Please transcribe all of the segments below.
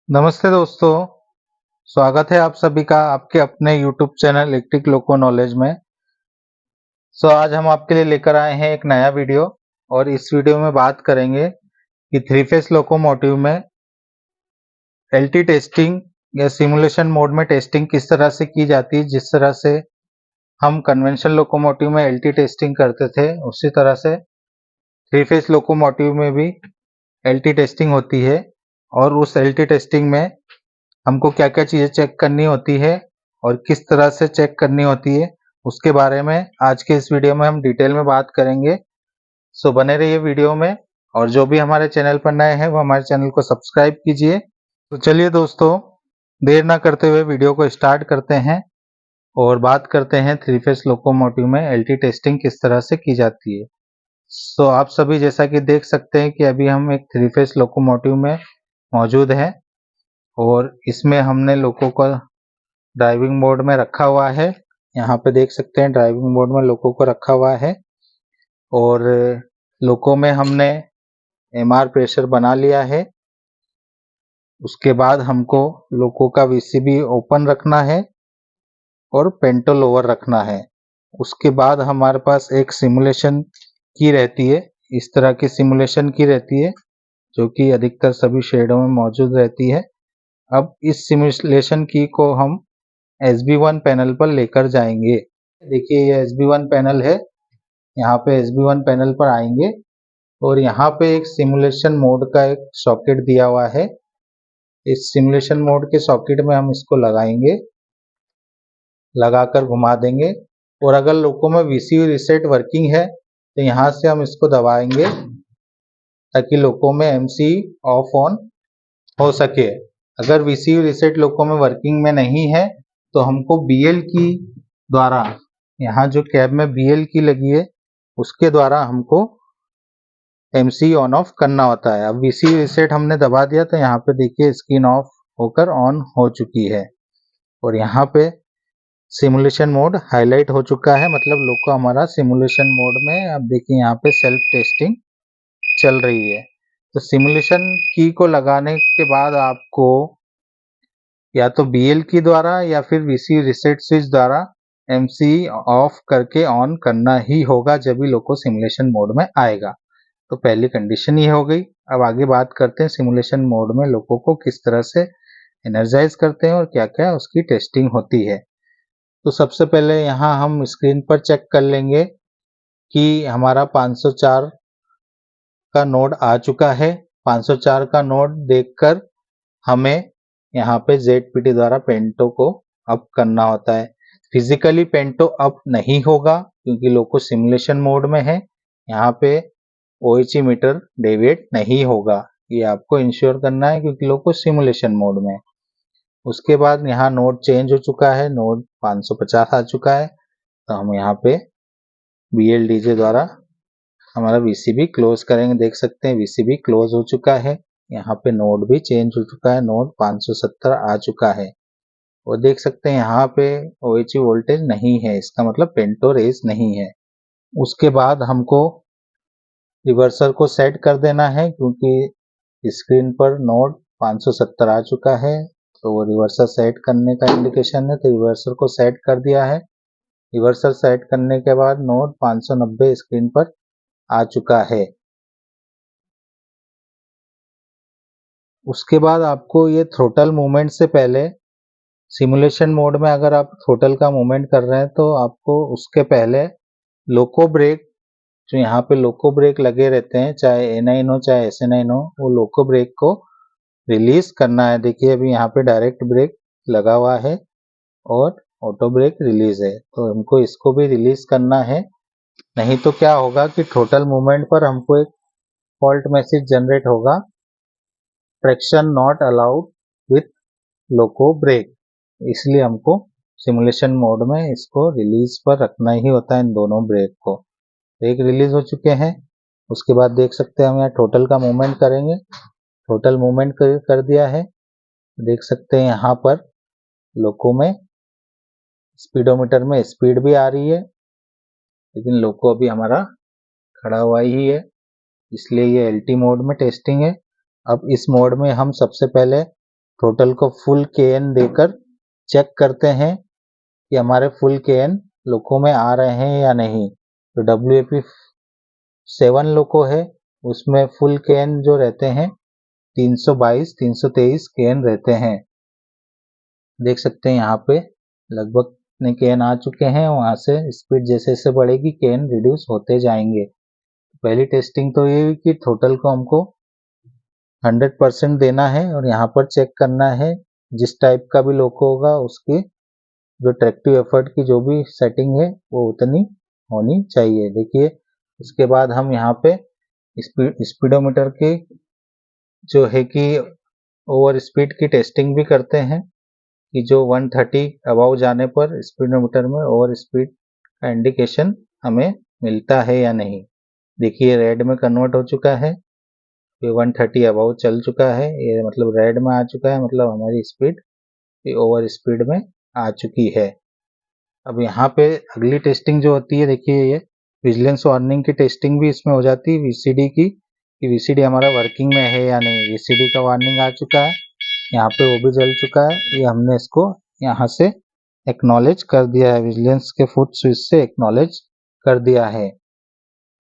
नमस्ते दोस्तों, स्वागत है आप सभी का आपके अपने YouTube channel electric loco knowledge में। आज हम आपके लिए लेकर आए हैं एक नया वीडियो और इस वीडियो में बात करेंगे कि थ्री फेस लोकोमोटिव में एलटी टेस्टिंग या सिमुलेशन मोड में टेस्टिंग किस तरह से की जाती है। जिस तरह से हम कन्वेंशनल लोकोमोटिव में एलटी टेस्टिंग करते थे, उसी तरह से थ्री फेस लोकोमोटिव में भी एलटी टेस्टिंग होती है। और उस एलटी टेस्टिंग में हमको क्या क्या चीज़ें चेक करनी होती है और किस तरह से चेक करनी होती है, उसके बारे में आज के इस वीडियो में हम डिटेल में बात करेंगे। बने रहिए वीडियो में, और जो भी हमारे चैनल पर नए हैं वो हमारे चैनल को सब्सक्राइब कीजिए। तो चलिए दोस्तों, देर ना करते हुए वीडियो को स्टार्ट करते हैं और बात करते हैं थ्री फेस लोकोमोटिव में एलटी टेस्टिंग किस तरह से की जाती है। आप सभी जैसा कि देख सकते हैं कि अभी हम एक थ्री फेस लोकोमोटिव में मौजूद हैं और इसमें हमने लोको को ड्राइविंग मोड में रखा हुआ है। यहाँ पे देख सकते हैं ड्राइविंग मोड में लोको को रखा हुआ है और लोको में हमने एमआर प्रेशर बना लिया है। उसके बाद हमको लोको का वीसीबी ओपन रखना है और पेंटो लोअर रखना है। उसके बाद हमारे पास एक सिमुलेशन की रहती है, इस तरह की सिमुलेशन की रहती है जो कि अधिकतर सभी शेडों में मौजूद रहती है। अब इस सिमुलेशन की को हम SB1 पैनल पर लेकर जाएंगे। देखिए ये SB1 पैनल है, यहाँ पे SB1 पैनल पर आएंगे और यहाँ पे एक सिमुलेशन मोड का एक सॉकेट दिया हुआ है। इस सिमुलेशन मोड के सॉकेट में हम इसको लगाएंगे, लगाकर घुमा देंगे और अगर लोको में VCU रीसेट वर्किंग है तो यहाँ से हम इसको दबाएंगे ताकि लोको में MC ऑफ ऑन हो सके। अगर VCU रीसेट लोको में वर्किंग में नहीं है तो हमको BL की द्वारा, यहाँ जो कैब में BL की लगी है उसके द्वारा हमको MC ऑन ऑफ करना होता है। अब VCU रीसेट हमने दबा दिया तो यहाँ पे देखिए स्क्रीन ऑफ होकर ऑन हो चुकी है और यहाँ पे सिमुलेशन मोड हाईलाइट हो चुका है, मतलब लोको हमारा सिमुलेशन मोड में। अब देखिए यहाँ पे सेल्फ टेस्टिंग चल रही है। तो सिमुलेशन की को लगाने के बाद आपको या तो BL की द्वारा या फिर VCU रीसेट स्विच द्वारा MC ऑफ करके ऑन करना ही होगा, जब भी लोको सिमुलेशन मोड में आएगा। तो पहली कंडीशन ये हो गई। अब आगे बात करते हैं सिमुलेशन मोड में लोको को किस तरह से एनर्जाइज करते हैं और क्या क्या उसकी टेस्टिंग होती है। तो सबसे पहले यहाँ हम स्क्रीन पर चेक कर लेंगे कि हमारा 504 का नोड आ चुका है। 504 का नोड देखकर हमें यहाँ पे ZPT द्वारा पेंटो को अप करना होता है। फिजिकली पेंटो अप नहीं होगा क्योंकि लोको सिमुलेशन मोड में है। यहाँ पे OHE मीटर डेविएट नहीं होगा, ये आपको इंश्योर करना है क्योंकि लोको सिमुलेशन मोड में। उसके बाद यहाँ नोड चेंज हो चुका है, नोड 550 आ चुका है। तो हम यहाँ पे BLDJ द्वारा हमारा VCB क्लोज करेंगे। देख सकते हैं VCB क्लोज हो चुका है। यहाँ पे नोड भी चेंज हो चुका है, नोड 570 आ चुका है और देख सकते हैं यहाँ पे OHE वोल्टेज नहीं है, इसका मतलब पेंटो रेस नहीं है। उसके बाद हमको रिवर्सर को सेट कर देना है क्योंकि स्क्रीन पर नोड 570 आ चुका है, तो वो रिवर्सर सेट करने का इंडिकेशन है। तो रिवर्सर को सेट कर दिया है। रिवर्सर सेट करने के बाद नोड 590 स्क्रीन पर आ चुका है। उसके बाद आपको ये थ्रोटल मूवमेंट से पहले, सिमुलेशन मोड में अगर आप थ्रोटल का मूवमेंट कर रहे हैं तो आपको उसके पहले लोको ब्रेक, जो यहाँ पे लोको ब्रेक लगे रहते हैं, चाहे A9 हो चाहे SA9 हो, वो लोको ब्रेक को रिलीज करना है। देखिए अभी यहाँ पे डायरेक्ट ब्रेक लगा हुआ है और ऑटो ब्रेक रिलीज है, तो हमको इसको भी रिलीज करना है। नहीं तो क्या होगा कि टोटल मूवमेंट पर हमको एक फॉल्ट मैसेज जनरेट होगा, traction not allowed with loco brake. इसलिए हमको सिमुलेशन मोड में इसको रिलीज पर रखना ही होता है, इन दोनों ब्रेक को। ब्रेक रिलीज हो चुके हैं। उसके बाद देख सकते हैं हम यहाँ टोटल का मूवमेंट करेंगे। टोटल मूवमेंट कर दिया है। देख सकते हैं यहाँ पर लोको में स्पीडोमीटर में स्पीड भी आ रही है, लेकिन लोको अभी हमारा खड़ा हुआ ही है, इसलिए ये LT मोड में टेस्टिंग है। अब इस मोड में हम सबसे पहले टोटल को फुल KN देकर चेक करते हैं कि हमारे फुल KN लोको में आ रहे हैं या नहीं। तो WAP 7 लोको है, उसमें फुल KN जो रहते हैं 322 323 KN रहते हैं। देख सकते हैं यहाँ पे लगभग इतने KN आ चुके हैं। वहां से स्पीड जैसे जैसे बढ़ेगी KN रिड्यूस होते जाएंगे। पहली टेस्टिंग तो ये हुई कि टोटल को हमको 100% देना है और यहाँ पर चेक करना है जिस टाइप का भी लोको होगा उसकी जो ट्रैक्टिव एफर्ट की जो भी सेटिंग है वो उतनी होनी चाहिए। देखिए उसके बाद हम यहाँ पे स्पीडोमीटर की जो है कि ओवर स्पीड की टेस्टिंग भी करते हैं कि जो 130 अबाउ जाने पर स्पीडोमीटर में ओवर स्पीड का इंडिकेशन हमें मिलता है या नहीं। देखिए रेड में कन्वर्ट हो चुका है, ये 130 अबाउ चल चुका है, ये मतलब रेड में आ चुका है, मतलब हमारी स्पीड ओवर स्पीड में आ चुकी है। अब यहाँ पे अगली टेस्टिंग जो होती है, देखिए ये विजिलेंस वार्निंग की टेस्टिंग भी इसमें हो जाती है VCD की, कि VCD हमारा वर्किंग में है या नहीं। VCD का वार्निंग आ चुका है, यहाँ पे वो भी जल चुका है, ये हमने इसको यहाँ से एक्नॉलेज कर दिया है, विजिलेंस के फुट स्विच से एक्नॉलेज कर दिया है।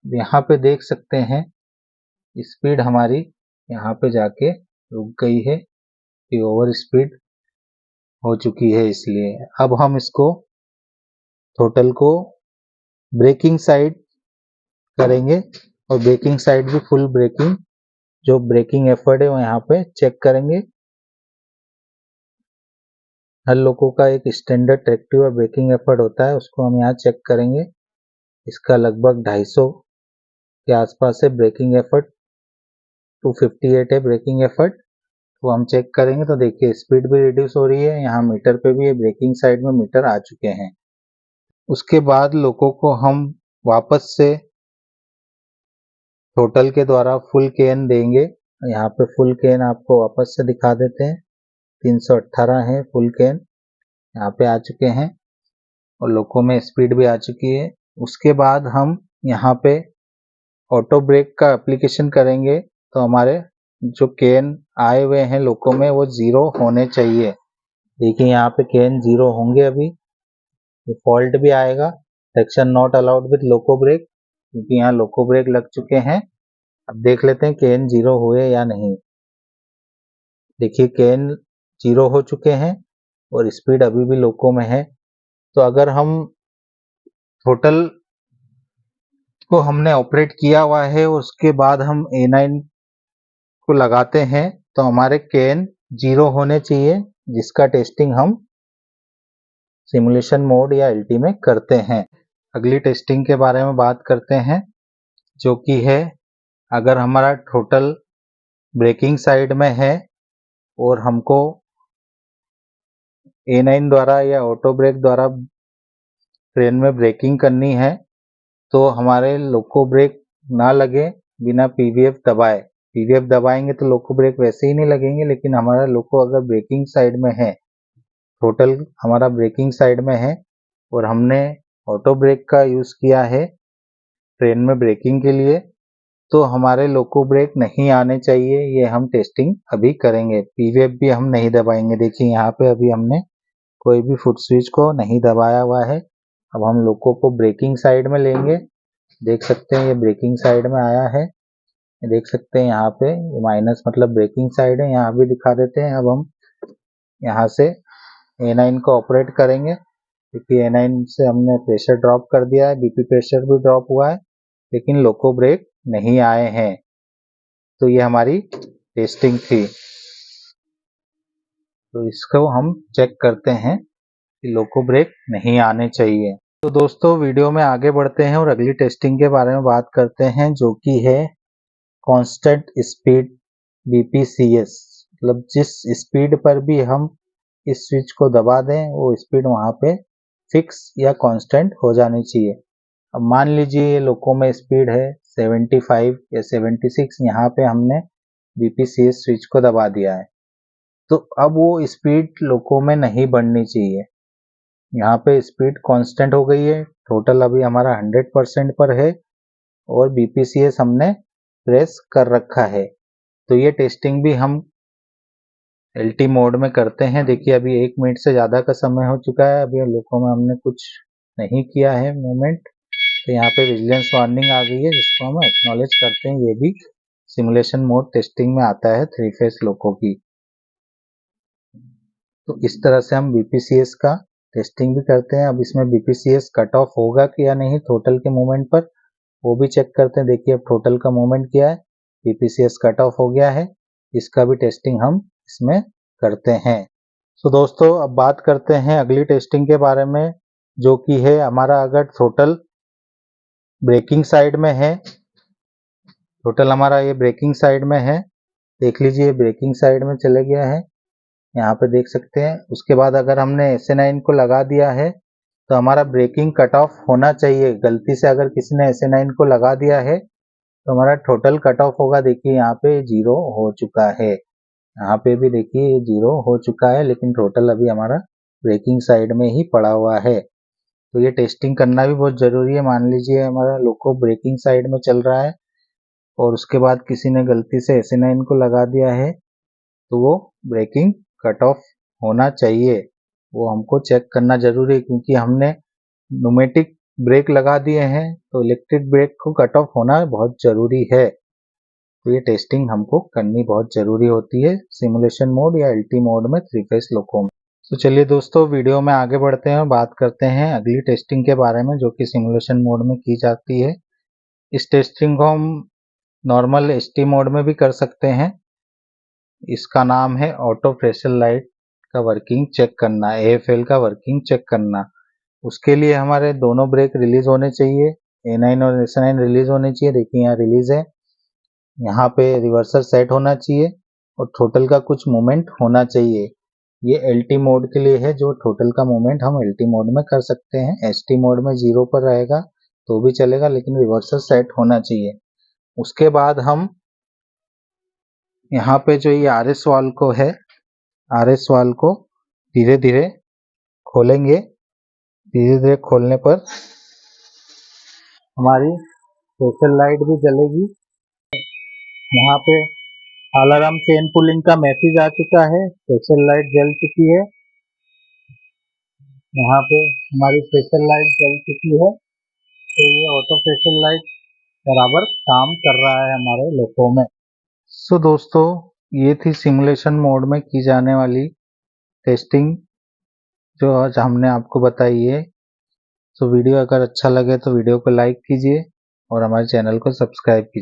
यहाँ पे देख सकते हैं स्पीड हमारी यहाँ पे जाके रुक गई है, ये ओवर स्पीड हो चुकी है। इसलिए अब हम इसको टोटल को ब्रेकिंग साइड करेंगे और ब्रेकिंग साइड भी फुल ब्रेकिंग जो ब्रेकिंग एफर्ट है वो यहाँ पे चेक करेंगे। हर लोगों का एक स्टैंडर्ड ट्रैक्टिव और ब्रेकिंग एफर्ट होता है, उसको हम यहाँ चेक करेंगे। इसका लगभग 250 के आसपास है ब्रेकिंग एफर्ट, 258 है ब्रेकिंग एफर्ट, तो हम चेक करेंगे। तो देखिए स्पीड भी रिड्यूस हो रही है, यहाँ मीटर पे भी ब्रेकिंग साइड में मीटर आ चुके हैं। उसके बाद लोगों को हम वापस से टोटल के द्वारा फुल KN देंगे। यहाँ पे फुल KN आपको वापस से दिखा देते हैं, 318 है फुल KN यहाँ पे आ चुके हैं और लोको में स्पीड भी आ चुकी है। उसके बाद हम यहाँ पे ऑटो ब्रेक का एप्लीकेशन करेंगे, तो हमारे जो KN आए हुए हैं लोको में वो 0 होने चाहिए। देखिए यहाँ पे KN 0 होंगे, अभी फॉल्ट भी आएगा, section not allowed with loco brake, क्योंकि यहाँ लोको ब्रेक लग चुके हैं। अब देख लेते हैं KN 0 हुए या नहीं। देखिए KN 0 हो चुके हैं और स्पीड अभी भी लोको में है। तो अगर हम टोटल को हमने ऑपरेट किया हुआ है उसके बाद हम A9 को लगाते हैं तो हमारे KN 0 होने चाहिए, जिसका टेस्टिंग हम सिमुलेशन मोड या LT में करते हैं। अगली टेस्टिंग के बारे में बात करते हैं, जो कि है अगर हमारा टोटल ब्रेकिंग साइड में है और हमको A9 द्वारा या ऑटो ब्रेक द्वारा ट्रेन में ब्रेकिंग करनी है, तो हमारे लोको ब्रेक ना लगे बिना PVF दबाए। PVF दबाएंगे तो लोको ब्रेक वैसे ही नहीं लगेंगे, लेकिन हमारा लोको अगर ब्रेकिंग साइड में है, टोटल हमारा ब्रेकिंग साइड में है और हमने ऑटो ब्रेक का यूज़ किया है ट्रेन में ब्रेकिंग के लिए, तो हमारे लोको ब्रेक नहीं आने चाहिए। ये हम टेस्टिंग अभी करेंगे। PVF भी हम नहीं दबाएंगे। देखिए यहाँ पे अभी हमने कोई भी फुट स्विच को नहीं दबाया हुआ है। अब हम लोको को ब्रेकिंग साइड में लेंगे। देख सकते हैं ये ब्रेकिंग साइड में आया है, देख सकते हैं यहाँ पे माइनस मतलब ब्रेकिंग साइड है, यहाँ भी दिखा देते हैं। अब हम यहाँ से A9 को ऑपरेट करेंगे, क्योंकि A9 से हमने प्रेशर ड्रॉप कर दिया है, BP प्रेशर भी ड्रॉप हुआ है, लेकिन लोको ब्रेक नहीं आए हैं। तो ये हमारी टेस्टिंग थी। तो इसको हम चेक करते हैं कि लोको ब्रेक नहीं आने चाहिए। तो दोस्तों वीडियो में आगे बढ़ते हैं और अगली टेस्टिंग के बारे में बात करते हैं, जो कि है कांस्टेंट स्पीड BPCS। मतलब जिस स्पीड पर भी हम इस स्विच को दबा दें वो स्पीड वहाँ पे फिक्स या कांस्टेंट हो जानी चाहिए। अब मान लीजिए ये लोको में स्पीड है 75 या 76, यहाँ पे हमने BPCS स्विच को दबा दिया है, तो अब वो स्पीड लोको में नहीं बढ़नी चाहिए। यहाँ पे स्पीड कांस्टेंट हो गई है, टोटल अभी हमारा 100% पर है और BPCS हमने प्रेस कर रखा है। तो ये टेस्टिंग भी हम LT मोड में करते हैं। देखिए अभी 1 मिनट से ज़्यादा का समय हो चुका है, अभी लोको में हमने कुछ नहीं किया है मूवमेंट, तो यहाँ पे विजिलेंस वार्निंग आ गई है जिसको हम एक्नॉलेज करते हैं। ये भी सिमुलेशन मोड टेस्टिंग में आता है 3 फेस लोको की। तो इस तरह से हम BPCS का टेस्टिंग भी करते हैं। अब इसमें BPCS कट ऑफ होगा कि या नहीं टोटल के मूवमेंट पर, वो भी चेक करते हैं। देखिए अब टोटल का मूवमेंट किया है, BPCS कट ऑफ हो गया है, इसका भी टेस्टिंग हम इसमें करते हैं। तो दोस्तों अब बात करते हैं अगली टेस्टिंग के बारे में, जो कि है हमारा अगर थ्रोटल ब्रेकिंग साइड में है, टोटल हमारा ये ब्रेकिंग साइड में है, देख लीजिए ब्रेकिंग साइड में चले गया है, यहाँ पे देख सकते हैं। उसके बाद अगर हमने SA9 को लगा दिया है तो हमारा ब्रेकिंग कट ऑफ होना चाहिए। गलती से अगर किसी ने SA9 को लगा दिया है तो हमारा टोटल कट ऑफ होगा। देखिए यहाँ पे 0 हो चुका है, यहाँ पे भी देखिए ये 0 हो चुका है, लेकिन टोटल अभी हमारा ब्रेकिंग साइड में ही पड़ा हुआ है। तो ये टेस्टिंग करना भी बहुत ज़रूरी है। मान लीजिए हमारा लोको ब्रेकिंग साइड में चल रहा है और उसके बाद किसी ने गलती से SA9 को लगा दिया है तो वो ब्रेकिंग कट ऑफ होना चाहिए, वो हमको चेक करना ज़रूरी है, क्योंकि हमने न्यूमेटिक ब्रेक लगा दिए हैं तो इलेक्ट्रिक ब्रेक को कट ऑफ होना बहुत ज़रूरी है। तो ये टेस्टिंग हमको करनी बहुत ज़रूरी होती है सिमुलेशन मोड या LT मोड में 3 फेस लोको में। तो चलिए दोस्तों वीडियो में आगे बढ़ते हैं, बात करते हैं अगली टेस्टिंग के बारे में जो कि सिमुलेशन मोड में की जाती है। इस टेस्टिंग को हम नॉर्मल ST मोड में भी कर सकते हैं। इसका नाम है ऑटो प्रेशर लाइट का वर्किंग चेक करना, AFL का वर्किंग चेक करना। उसके लिए हमारे दोनों ब्रेक रिलीज होने चाहिए, A9 और SA9 रिलीज होने चाहिए। देखिए यहाँ रिलीज है, यहाँ पे रिवर्सर सेट होना चाहिए और टोटल का कुछ मूवमेंट होना चाहिए। ये LT मोड के लिए है, जो टोटल का मूवमेंट हम LT मोड में कर सकते हैं। ST मोड में 0 पर रहेगा तो भी चलेगा, लेकिन रिवर्सर सेट होना चाहिए। उसके बाद हम यहाँ पे जो ये RS वाल्व को है, RS वाल्व को धीरे धीरे खोलेंगे। धीरे धीरे खोलने पर हमारी प्रेशर लाइट भी जलेगी। यहाँ पे अलार्म चेन पुलिंग का मैसेज आ चुका है, प्रेशर लाइट जल चुकी है। यहाँ पे हमारी प्रेशर लाइट जल चुकी है, तो ये ऑटो प्रेशर लाइट बराबर काम कर रहा है हमारे लोको में। सो दोस्तों ये थी सिमुलेशन मोड में की जाने वाली टेस्टिंग जो आज हमने आपको बताई है। तो वीडियो अगर अच्छा लगे तो वीडियो को लाइक कीजिए और हमारे चैनल को सब्सक्राइब कीजिए।